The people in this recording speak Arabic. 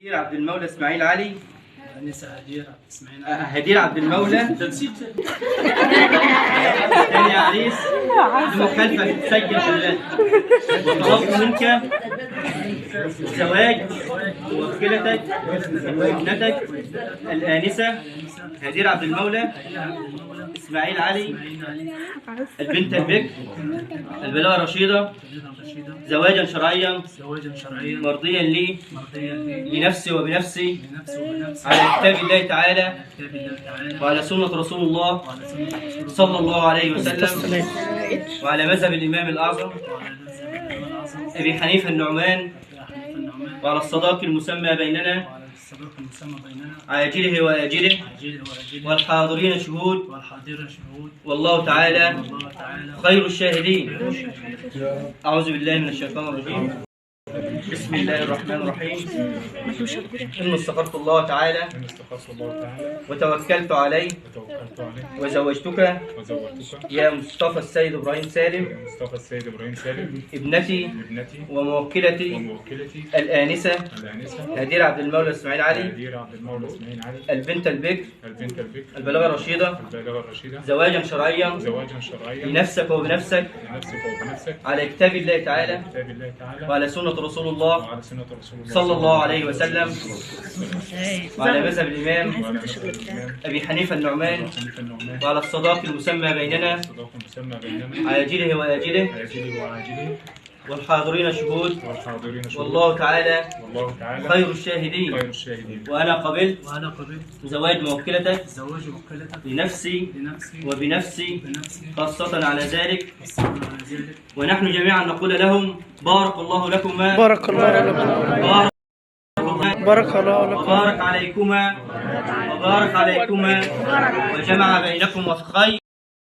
هدير عبد المولى اسماعيل علي. الأنسة هدير اسماعيل هدير عبد المولى ثاني عريس بمخالفة تتسجل بالله، وطلبت منك زواج موكلتك وابنتك الآنسة هدير عبد المولى اسماعيل علي البنت البكر البلاغة رشيدة زواجا شرعيا مرضيا لي لنفسي وبنفسي على كتاب الله تعالى وعلى سنة رسول الله صلى الله عليه وسلم وعلى مذهب الإمام الأعظم أبي حنيفة النعمان وعلى الصداق المسمى بيننا عاجله وآجله والحاضرين شهود والله تعالى خير الشاهدين. أعوذ بالله من الشيطان الرجيم. بسم الله الرحمن الرحيم. إن استغفرت الله تعالى وتوكلت عليه وزوجتك يا مصطفى السيد إبراهيم سالم ابنتي وموكلتي الآنسة هدير عبد المولى اسماعيل علي البنت البكر البلاغة الرشيدة زواجا شرعيا لنفسك وبنفسك على كتاب الله تعالى وعلى سنة رسول الله صلى الله عليه وسلم وعلى مذهب الإمام أبي حنيفة النعمان وعلى الصداق المسمى بيننا عاجله وآجله والحاضرين شهود والله تعالى خير الشاهدين. وأنا قبلت زواج موكلتك لنفسي وبنفسي خاصة على ذلك، ونحن جميعا نقول لهم بارك الله لكما بارك الله لكم بارك الله لكم وبارك عليكما وبارك عليكما وجمع بينكم في خير.